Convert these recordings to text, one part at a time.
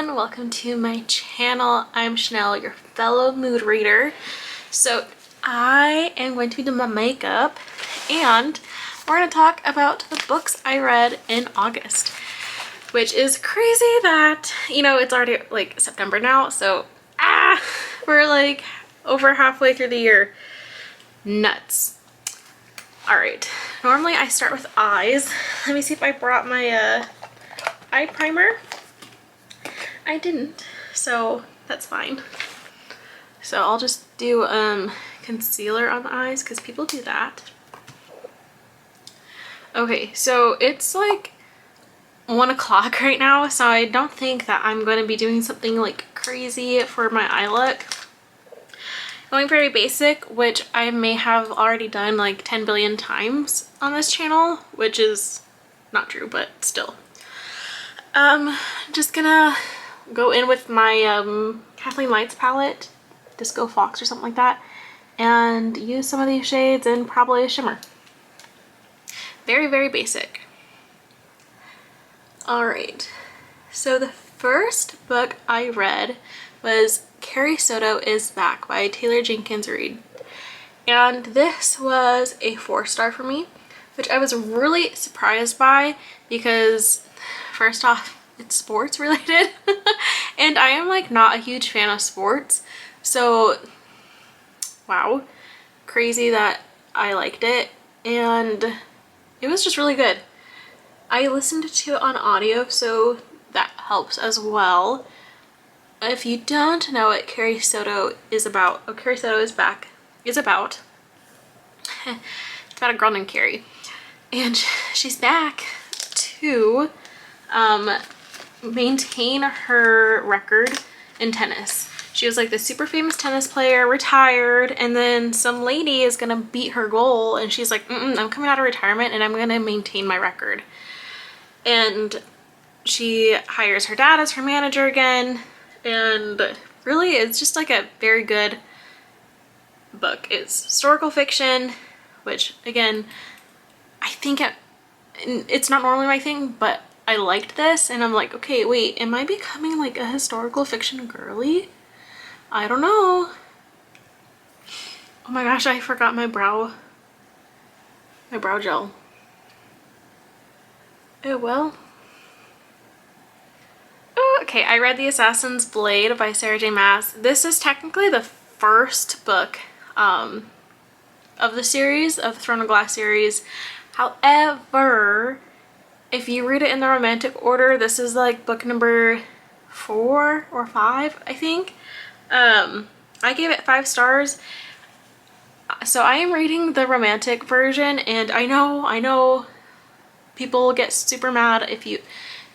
everyone, welcome to my channel. I'm Chanel, your fellow mood reader. So I am going to be doing my makeup and we're going to talk about the books I read in August, which is crazy that, you know, it's already like September now, so we're like over halfway through the year. Nuts. Alright, normally I start with eyes. Let me see if I brought my eye primer. I didn't, so that's fine. So I'll just do concealer on the eyes because people do that. Okay, so it's like 1 o'clock right now, so I don't think that I'm going to be doing something like crazy for my eye look. Going very basic, which I may have already done like 10 billion times on this channel, which is not true, but still. Just gonna go in with my Kathleen Lights palette, Disco Fox or something like that, and use some of these shades and probably a shimmer. Very, very basic. Alright, so the first book I read was Carrie Soto is Back by Taylor Jenkins Reid. And this was a 4-star for me, which I was really surprised by because first off, it's sports related and I am like not a huge fan of sports, so wow, crazy that I liked it, and it was just really good. I listened to it on audio, so that helps as well. If you don't know what Carrie Soto is about, Carrie Soto is Back is about, it's about a girl named Carrie, and she's back to maintain her record in tennis. She was like the super famous tennis player, retired, and then some lady is gonna beat her goal and she's like, I'm coming out of retirement and I'm gonna maintain my record. And she hires her dad as her manager again, and really it's just like a very good book. It's historical fiction, which again, I think it's not normally my thing, but I liked this and I'm like, okay, wait, am I becoming like a historical fiction girly? I don't know. Oh my gosh, I forgot my brow gel. Oh well. Okay, I read The Assassin's Blade by Sarah J Maas. This is technically the first book of the series, of the Throne of Glass series. However, if you read it in the romantic order, this is like book number 4 or 5, I think. I gave it 5 stars. So I am reading the romantic version, and I know people get super mad if you...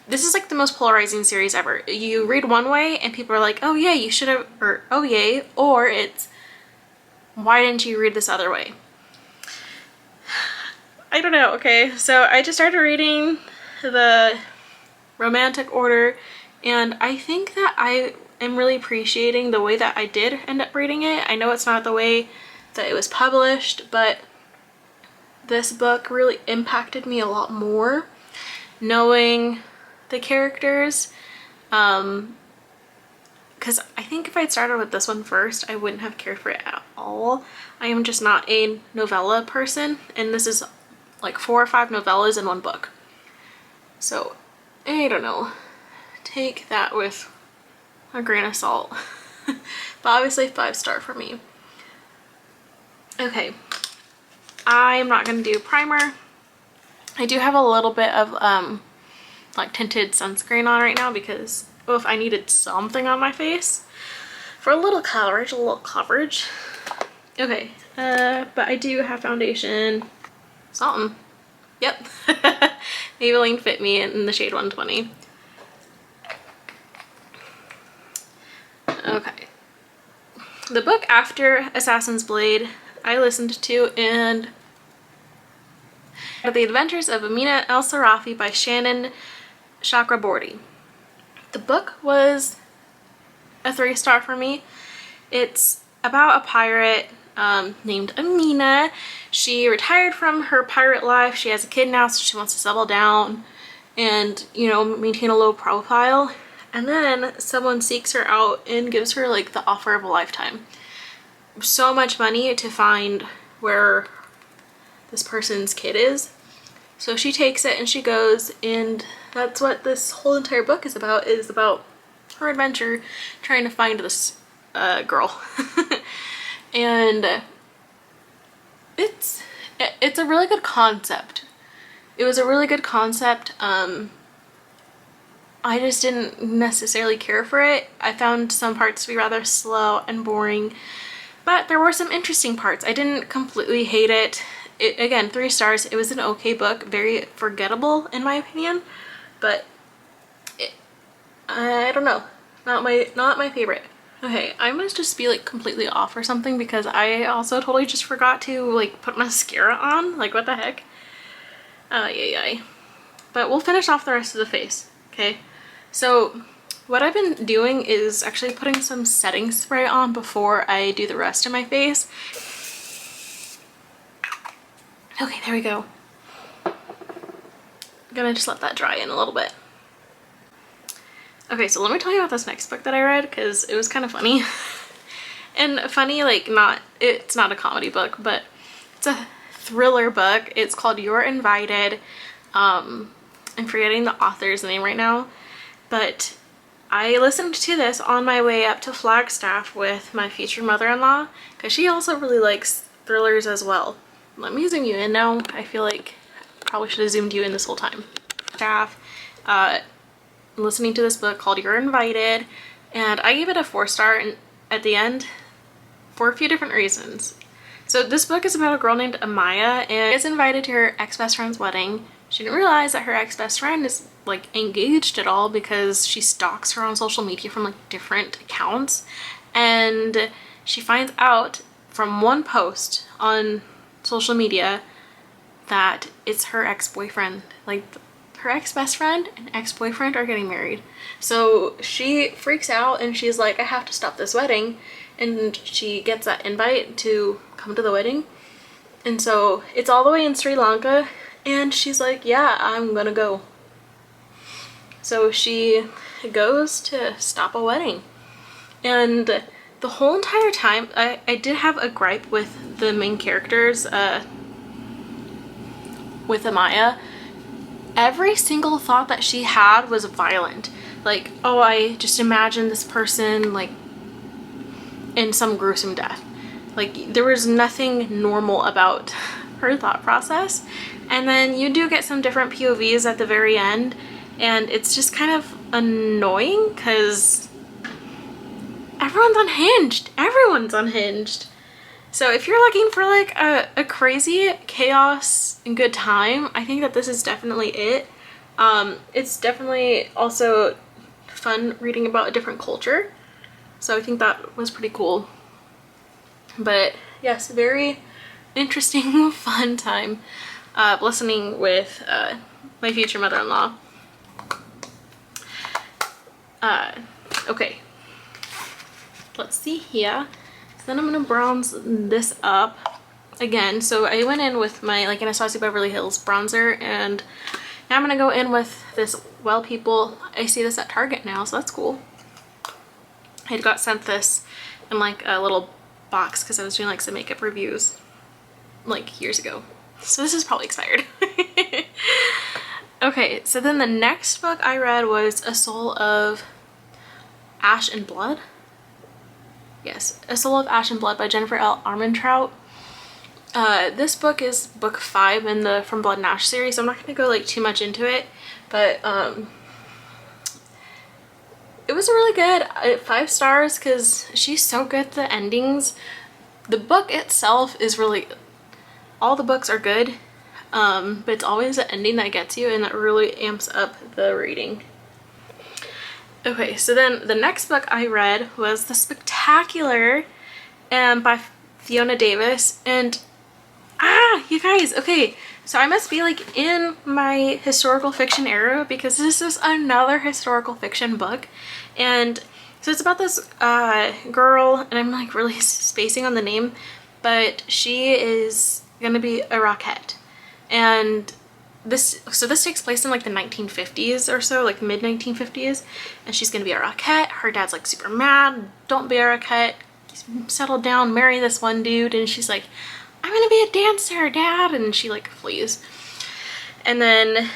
This is like the most polarizing series ever. You read one way and people are like, oh yeah, you should have, or oh yay, or it's, why didn't you read this other way? I don't know. Okay, so I just started reading the romantic order, and I think that I am really appreciating the way that I did end up reading it. I know it's not the way that it was published, but this book really impacted me a lot more knowing the characters, because I think if I'd started with this one first, I wouldn't have cared for it at all. I am just not a novella person, and this is like 4 or 5 novellas in one book. So I don't know, take that with a grain of salt. But obviously 5-star for me. Okay, I'm not gonna do primer. I do have a little bit of like tinted sunscreen on right now because if I needed something on my face for a little coverage, Okay, but I do have foundation. Something. Yep. Maybelline Fit Me in the shade 120. Okay. The book after Assassin's Blade I listened to, and The Adventures of Amina El-Sarafi by Shannon Chakraborty. The book was a 3-star for me. It's about a pirate named Amina. She retired from her pirate life. She has a kid now, so she wants to settle down and, you know, maintain a low profile. And then someone seeks her out and gives her like the offer of a lifetime. So much money to find where this person's kid is. So she takes it and she goes, and that's what this whole entire book is about her adventure trying to find this girl. And it's a really good concept. It was a really good concept. I just didn't necessarily care for it. I found some parts to be rather slow and boring, but there were some interesting parts. I didn't completely hate it. Again, 3 stars. It was an okay book, very forgettable in my opinion, but I don't know, not my favorite. Okay, I must just be like completely off or something, because I also totally just forgot to like put mascara on. Like, what the heck? Yeah. But we'll finish off the rest of the face, okay? So what I've been doing is actually putting some setting spray on before I do the rest of my face. Okay, there we go. I'm gonna just let that dry in a little bit. Okay, so let me tell you about this next book that I read, because it was kind of funny. And funny, like, it's not a comedy book, but it's a thriller book. It's called You're Invited. I'm forgetting the author's name right now, but I listened to this on my way up to Flagstaff with my future mother-in-law, because she also really likes thrillers as well. Let me zoom you in now. I feel like I probably should have zoomed you in this whole time. Staff, listening to this book called You're Invited, and I gave it a 4-star at the end for a few different reasons. So this book is about a girl named Amaya, and is invited to her ex-best friend's wedding. She didn't realize that her ex-best friend is like engaged at all, because she stalks her on social media from like different accounts, and she finds out from one post on social media that it's her ex-boyfriend. Like, her ex-best friend and ex-boyfriend are getting married. So she freaks out and she's like, I have to stop this wedding. And she gets that invite to come to the wedding. And so it's all the way in Sri Lanka, and she's like, yeah, I'm gonna go. So she goes to stop a wedding. And the whole entire time, I did have a gripe with the main characters, with Amaya. Every single thought that she had was violent. Like, oh, I just imagine this person like in some gruesome death. Like, there was nothing normal about her thought process. And then you do get some different POVs at the very end, and it's just kind of annoying because everyone's unhinged. Everyone's unhinged. So if you're looking for like a crazy chaos and good time, I think that this is definitely it. It's definitely also fun reading about a different culture. So I think that was pretty cool. But yes, very interesting, fun time listening with my future mother-in-law. Okay, let's see here. So then I'm gonna bronze this up again. So I went in with my like Anastasia Beverly Hills bronzer, and now I'm gonna go in with this Well People. I see this at Target now, so that's cool. I got sent this in like a little box because I was doing like some makeup reviews like years ago. So this is probably expired. Okay, so then the next book I read was A Soul of Ash and Blood. Yes, A Soul of Ash and Blood by Jennifer L. Armentrout. This book is book 5 in the From Blood and Ash series, so I'm not going to go like too much into it, but it was really good. 5 stars because she's so good at the endings. The book itself is really, all the books are good, but it's always the ending that gets you, and that really amps up the reading. Okay, so then the next book I read was The Spectacular by Fiona Davis, and you guys, okay, so I must be like in my historical fiction era because this is another historical fiction book. And so it's about this girl, and I'm like really spacing on the name, but she is gonna be a Rockette, and this takes place in like the 1950s or so, like mid 1950s, and she's gonna be a Rockette. Her dad's like super mad, don't be a Rockette, settle down, marry this one dude. And she's like, I'm gonna be a dancer, Dad, and she like flees. And then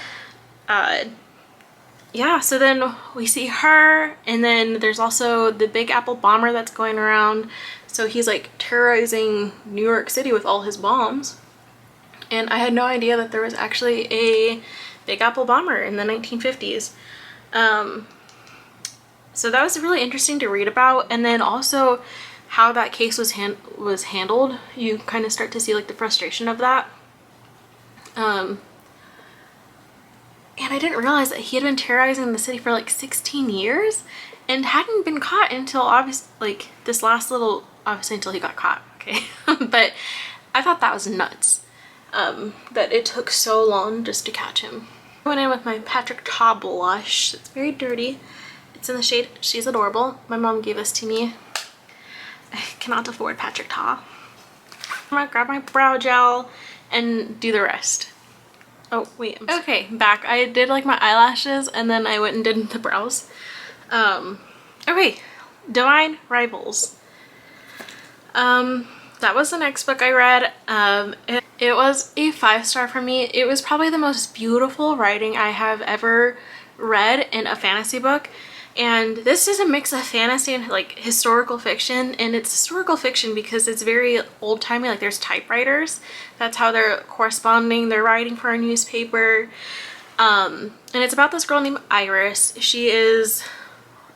yeah, so then we see her, and then there's also the Big Apple bomber that's going around. So he's like terrorizing New York City with all his bombs. And I had no idea that there was actually a Big Apple bomber in the 1950s. So that was really interesting to read about. And then also how that case was handled. You kind of start to see like the frustration of that. And I didn't realize that he had been terrorizing the city for like 16 years and hadn't been caught until obviously like this last little, obviously until he got caught, okay? But I thought that was nuts, that it took so long just to catch him. I went in with my Patrick Ta blush. It's very dirty. It's in the shade She's Adorable. My mom gave this to me. I cannot afford Patrick Ta. I'm gonna grab my brow gel and do the rest. Oh wait, okay, back. I did like my eyelashes and then I went and did the brows. Okay, Divine Rivals. That was the next book I read. It was a 5-star for me. It was probably the most beautiful writing I have ever read in a fantasy book. And this is a mix of fantasy and like historical fiction, and it's historical fiction because it's very old-timey, like there's typewriters. That's how they're corresponding, they're writing for a newspaper. And it's about this girl named Iris. She is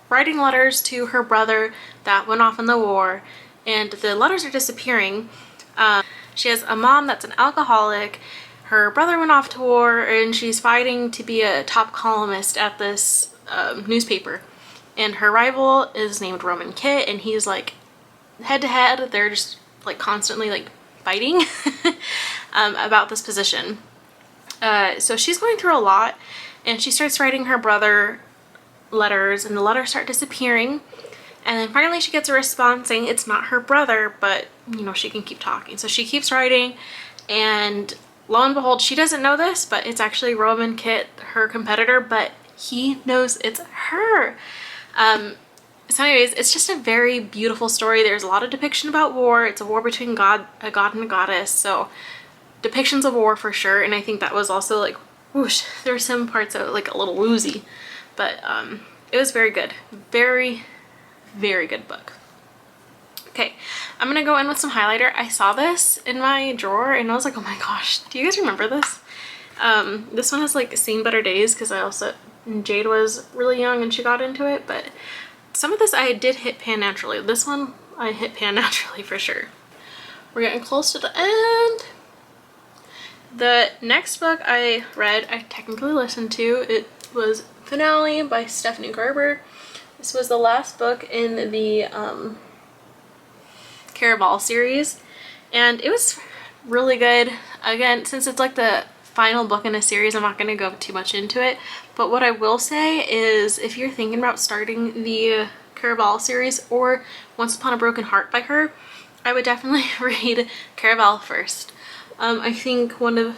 writing letters to her brother that went off in the war, and the letters are disappearing. She has a mom that's an alcoholic. Her brother went off to war, and she's fighting to be a top columnist at this newspaper. And her rival is named Roman Kit, and he's like head to head. They're just like constantly like fighting about this position. So she's going through a lot, and she starts writing her brother letters, and the letters start disappearing. And then finally she gets a response saying it's not her brother, but you know, she can keep talking. So she keeps writing, and lo and behold, she doesn't know this, but it's actually Roman Kit, her competitor, but he knows it's her. So anyways, it's just a very beautiful story. There's a lot of depiction about war. It's a war between a god and a goddess, so depictions of war for sure. And I think that was also like, whoosh, there were some parts that were like a little woozy, but it was very good. Very, very good book. Okay, I'm gonna go in with some highlighter. I saw this in my drawer and I was like, oh my gosh, do you guys remember this? This one has like Seen Better Days because Jade was really young and she got into it, but some of this I did hit pan naturally. This one I hit pan naturally for sure. We're getting close to the end. The next book I read, I technically listened to. It was Finale by Stephanie Garber. This was the last book in the Caraval series, and it was really good. Again, since it's like the final book in a series, I'm not going to go too much into it, but what I will say is if you're thinking about starting the Caraval series or Once Upon a Broken Heart by her, I would definitely read Caraval first. I think Once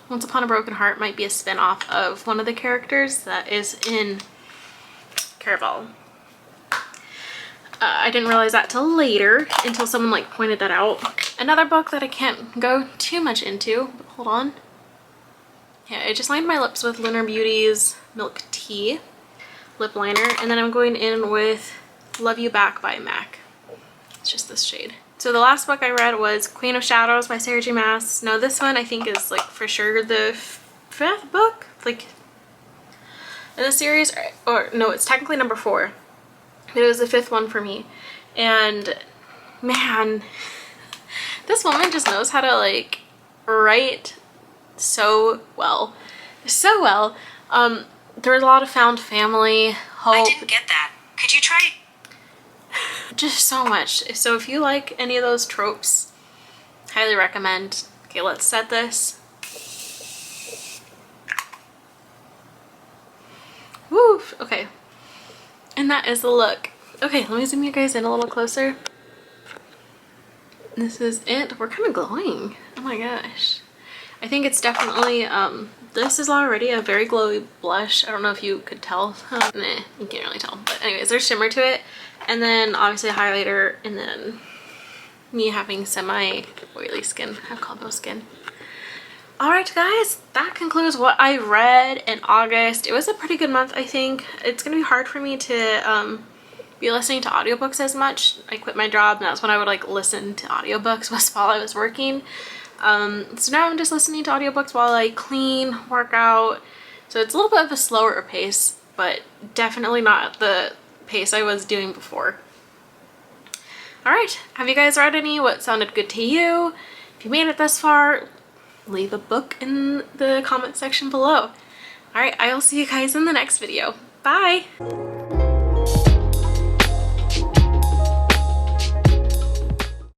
Upon a Broken Heart might be a spin-off of one of the characters that is in Caraval. I didn't realize that till later, until someone like pointed that out. Another book that I can't go too much into, but hold on. Yeah, I just lined my lips with Lunar Beauty's Milk Tea lip liner, and then I'm going in with Love You Back by MAC. It's just this shade. So the last book I read was Queen of Shadows by Sarah J Maas. Now this one I think is like for sure the 5th book, like in the series, or no, it's technically number 4. It was the 5th one for me, and man, this woman just knows how to like write so well. There was a lot of found family, hope. I didn't get that. Could you try? Just so much. So if you like any of those tropes, highly recommend. Okay, let's set this. Woo! Okay. And that is the look. Okay, let me zoom you guys in a little closer. This is it. We're kind of glowing. Oh my gosh. I think it's definitely, this is already a very glowy blush. I don't know if you could tell. Nah, you can't really tell. But anyways, there's shimmer to it. And then obviously a highlighter, and then me having semi-oily skin. I have combo skin. Alright guys, that concludes what I read in August. It was a pretty good month, I think. It's going to be hard for me to be listening to audiobooks as much. I quit my job and that's when I would like listen to audiobooks was while I was working. So now I'm just listening to audiobooks while I clean, work out. So it's a little bit of a slower pace, but definitely not the pace I was doing before. Alright, have you guys read any? What sounded good to you? If you made it this far, leave a book in the comment section below. Alright, I will see you guys in the next video. Bye!